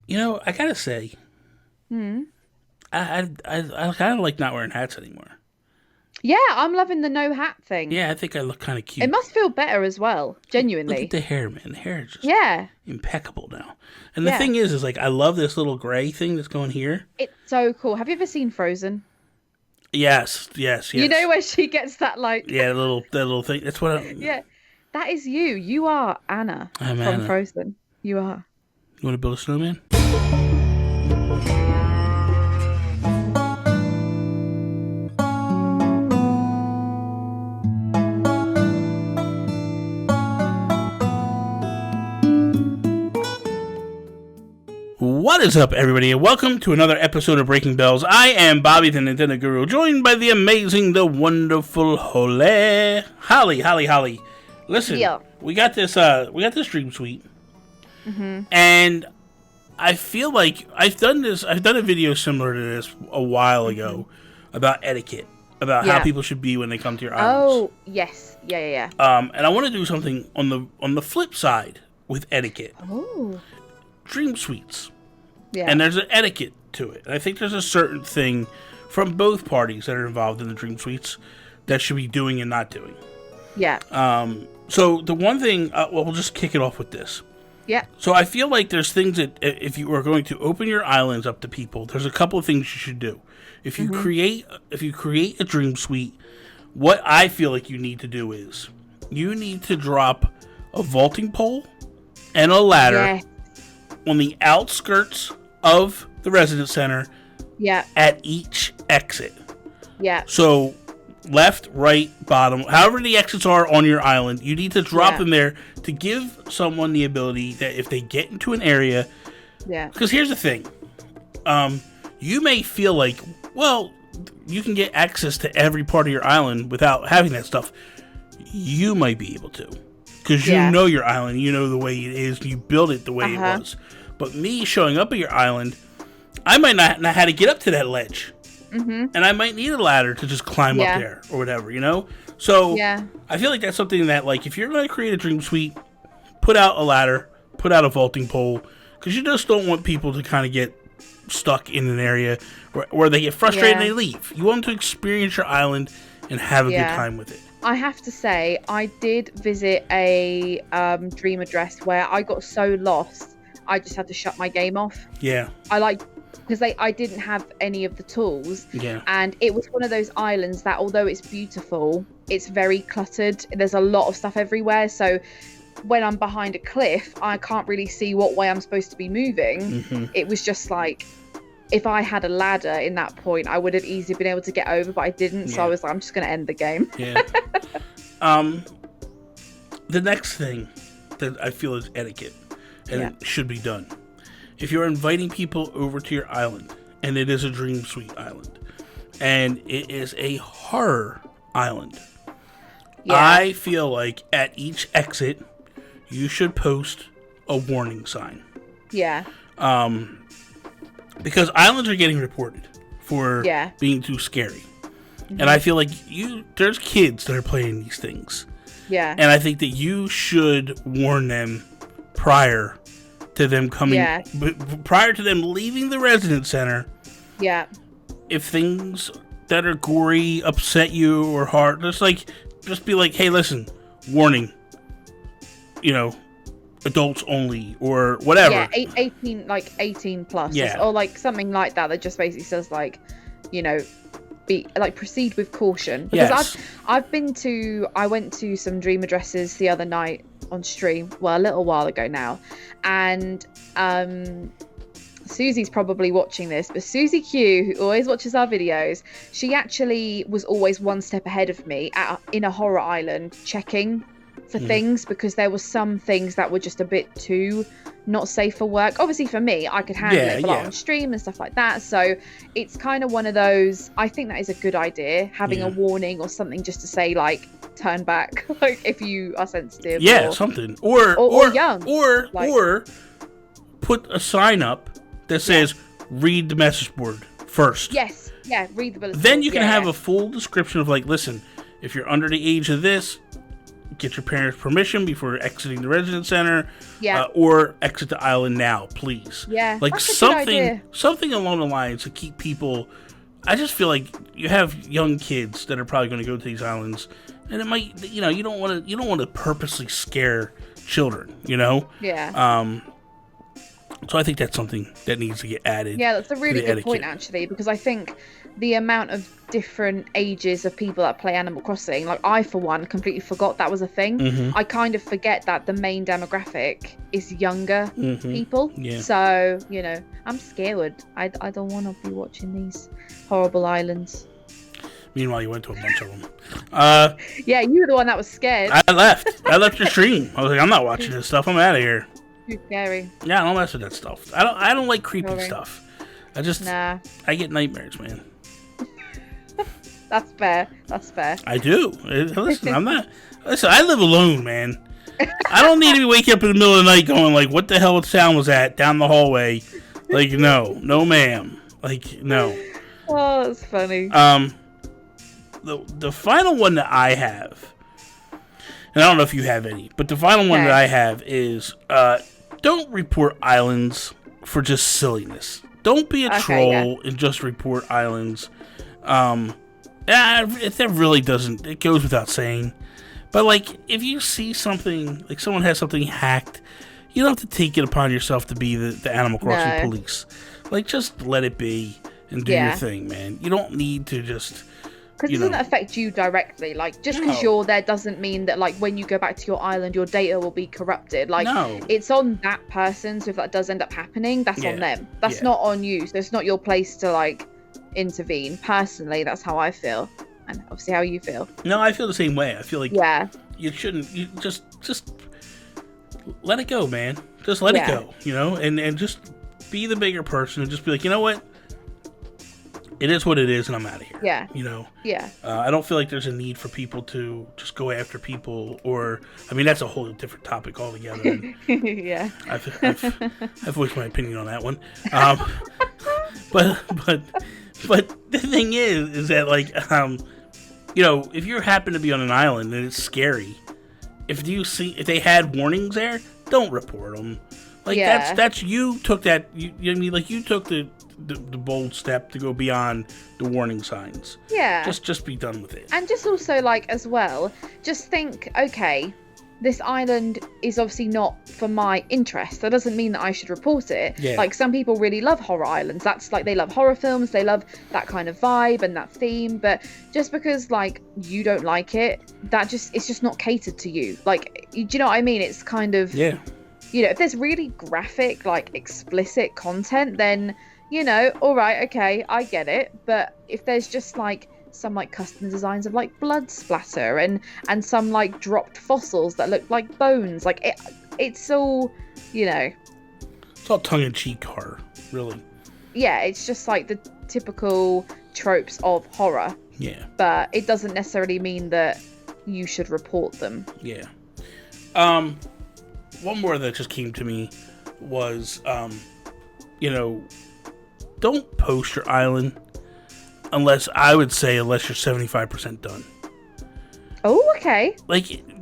I gotta say, I kind of like not wearing hats anymore. Yeah, I'm loving the no hat thing. Yeah, I think I look kind of It cute. must feel better as well, Look at genuinely. the hair, man. The hair is just Yeah, impeccable now. And the yeah. thing is like I love this little gray thing that's going here. It's so cool. Have you ever seen Frozen? Yes, yes, You know yes. where she gets that like, Yeah, that little thing. That's what yeah, that is you. You are Anna I'm from Anna. Frozen. You are. You want to build a snowman? What is up, everybody, and welcome to another episode of Breaking Bells. I am Bobby, the Nintendo Guru, joined by the amazing, the wonderful Holly. Listen, Yeah. we got this Dream Suite, and I feel like I've done a video similar to this a while ago about etiquette, about how Yeah. people should be when they come to your islands. Oh, yes. Yeah. And I want to do something on the flip side with etiquette. Oh, Dream Suites. yeah. And there's an etiquette to it. And I think there's a certain thing from both parties that are involved in the Dream Suites that should be doing and not doing. Yeah. So the one thing, we'll just kick it off with this. Yeah. So I feel like there's things that if you are going to open your islands up to people, there's a couple of things you should do. If you create a Dream Suite, what I feel like you need to do is you need to drop a vaulting pole and a ladder Yeah. on the outskirts of the residence center Yeah. at each exit. Yeah. So left, right, bottom, however the exits are on your island, you need to drop Yeah. them there to give someone the ability that if they get into an area, Yeah. because here's the thing, you may feel like, well, you can get access to every part of your island without having that stuff. You might be able to. Because you Yeah. know your island, you know the way it is, you build it the way it was. But me showing up at your island, I might not know how to get up to that ledge. And I might need a ladder to just climb Yeah. up there or whatever, you know? So Yeah. I feel like that's something that, like, if you're going to create a Dream Suite, put out a ladder, put out a vaulting pole, because you just don't want people to kind of get stuck in an area where they get frustrated and Yeah. they leave. You want them to experience your island and have a good Yeah. time with it. I have to say, I did visit a dream address where I got so lost, I just had to shut my game off. Yeah. Because I didn't have any of the tools, Yeah. and it was one of those islands that, although it's beautiful, it's very cluttered. There's a lot of stuff everywhere, so when I'm behind a cliff, I can't really see what way I'm supposed to be moving. It was just like, if I had a ladder in that point, I would have easily been able to get over, but I didn't. So Yeah. I was like, I'm just going to end the game. Yeah. The next thing that I feel is etiquette, and Yeah. it should be done. If you're inviting people over to your island, and it is a Dream Suite island, and it is a horror island, Yeah. I feel like at each exit, you should post a warning sign. Yeah. Because islands are getting reported for Yeah. being too scary. And I feel like there's kids that are playing these things. Yeah. And I think that you should warn them prior to them coming, Yeah. prior to them leaving the residence center. Yeah. If things that are gory upset you or hard, just be like, hey, listen, warning, adults only or whatever. Yeah. 18 plus. Yeah. Or like something like that that just basically says like, be like, proceed with caution. Because Yes. I went to some dream addresses the other night on stream, well, a little while ago now, and Susie's probably watching this, but Susie Q, who always watches our videos, she actually was always one step ahead of me in a horror island checking for things, because there were some things that were just a bit too not safe for work. Obviously for me, I could handle it, but like on stream and stuff like that. So it's kind of one of those, I think that is a good idea, having a warning or something just to say like, turn back, like if you are sensitive. Yeah, or, something. or young. Or put a sign up that says, read the message board first. Yes, yeah, read the bulletin. Then you can have a full description of like, listen, if you're under the age of this, get your parents' permission before exiting the residence center. Yeah. Or exit the island now, please. Yeah. Like that's a good idea. something along the lines to keep people. I just feel like you have young kids that are probably going to go to these islands, and it might, you don't want to purposely scare children, Yeah. So I think that's something that needs to get added. Yeah, that's a really good point, etiquette. actually, because I think the amount of different ages of people that play Animal Crossing, like I, for one, completely forgot that was a thing. Mm-hmm. I kind of forget that the main demographic is younger people. Yeah. So, I'm scared. I don't want to be watching these horrible islands. Meanwhile, you went to a bunch of them. Yeah, you were the one that was scared. I left your stream. I was like, I'm not watching this stuff. I'm out of here. Too scary. Yeah, I don't mess with that stuff. I don't like creepy stuff. Nah. I get nightmares, man. That's fair. I do. Listen, I live alone, man. I don't need to be waking up in the middle of the night going like, what the hell sound was that down the hallway? Like, no ma'am. Like, no. Oh, that's funny. The final one that I have, and I don't know if you have any, but the final one that I have is, don't report islands for just silliness. Don't be a troll and just report islands. That really doesn't. It goes without saying. But like, if you see something, like someone has something hacked, you don't have to take it upon yourself to be the Animal Crossing police. Like, just let it be and do your thing, man. You don't need to just. Because it doesn't affect you directly. Like, just because you're there doesn't mean that, like, when you go back to your island, your data will be corrupted. Like, it's on that person. So if that does end up happening, that's on them. That's not on you. So it's not your place to, like, intervene. Personally, that's how I feel. And obviously how you feel. No, I feel the same way. I feel like you shouldn't. You just let it go, man. Just let it go, and just be the bigger person and just be like, you know what? It is what it is, and I'm out of here. Yeah. Yeah. I don't feel like there's a need for people to just go after people, or that's a whole different topic altogether. Yeah. I've voiced my opinion on that one. But the thing is that like, if you happen to be on an island and it's scary, if they had warnings there, don't report them. Like that's you took that. You took the bold step to go beyond the warning signs. Yeah. Just be done with it. And just also, like, as well, just think, okay, this island is obviously not for my interest. That doesn't mean that I should report it. Yeah. Like, some people really love horror islands. That's like, they love horror films. They love that kind of vibe and that theme. But just because, like, you don't like it, it's just not catered to you. Like, do you know what I mean? It's kind of, if there's really graphic, like, explicit content, then, all right, okay, I get it. But if there's just, like, some, like, custom designs of, like, blood splatter and some, like, dropped fossils that look like bones, like, it's all, It's all tongue-in-cheek horror, really. Yeah, it's just, like, the typical tropes of horror. Yeah. But it doesn't necessarily mean that you should report them. Yeah. One more that just came to me was, don't post your island unless you're 75% done. Oh, okay.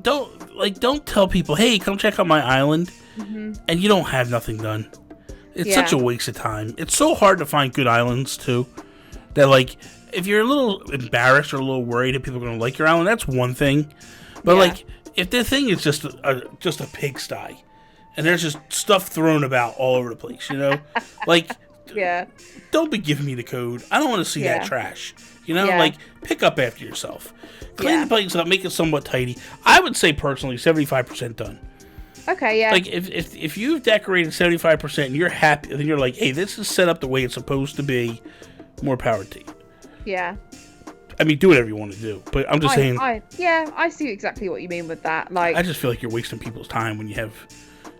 Don't tell people, hey, come check out my island, and you don't have nothing done. It's such a waste of time. It's so hard to find good islands too, that like if you're a little embarrassed or a little worried that people are going to like your island, that's one thing. But like if the thing is just a pigsty, and there's just stuff thrown about all over the place, like. Yeah. Don't be giving me the code. I don't want to see that trash. Like, pick up after yourself. Clean the place up, make it somewhat tidy. I would say, personally, 75% done. Okay, yeah. Like, if you've decorated 75% and you're happy, then you're like, hey, this is set up the way it's supposed to be, more power to you. Yeah. Do whatever you want to do. But I'm just saying... I see exactly what you mean with that. Like, I just feel like you're wasting people's time when you have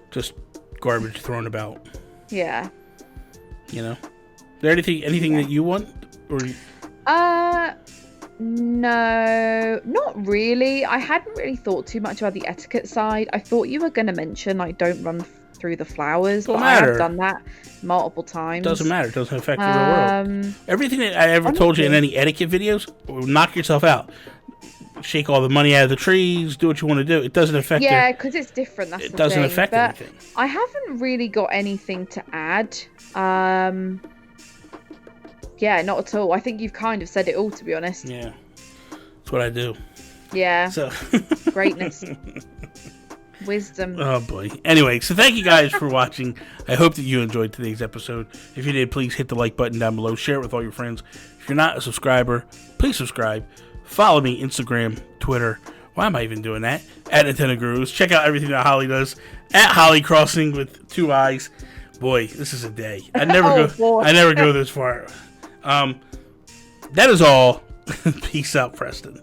just garbage thrown about. Yeah. Is there anything that you want? Or no, not really. I hadn't really thought too much about the etiquette side. I thought you were going to mention, like, don't run through the flowers. Don't but matter. I have done that multiple times. Doesn't matter. It doesn't affect the real world. Everything that I ever told you in any etiquette videos, knock yourself out. shake all the money out of the trees, do what you want to do. It doesn't affect Yeah, because it's different. That's it the doesn't thing. affect But anything. I haven't really got anything to add. Yeah, not at all. I think you've kind of said it all, to be honest. Yeah, that's what I do. Yeah. So Greatness. Wisdom. Oh boy. Anyway, so thank you guys for watching. I hope that you enjoyed today's episode. If you did, please hit the like button down below. Share it with all your friends. If you're not a subscriber, please subscribe. Follow me Instagram, Twitter. Why am I even doing that? At Nintendo Gurus. Check out everything that Holly does at Holly Crossing with 2 eyes. Boy, this is a day. I never go this far. That is all. Peace out, Preston.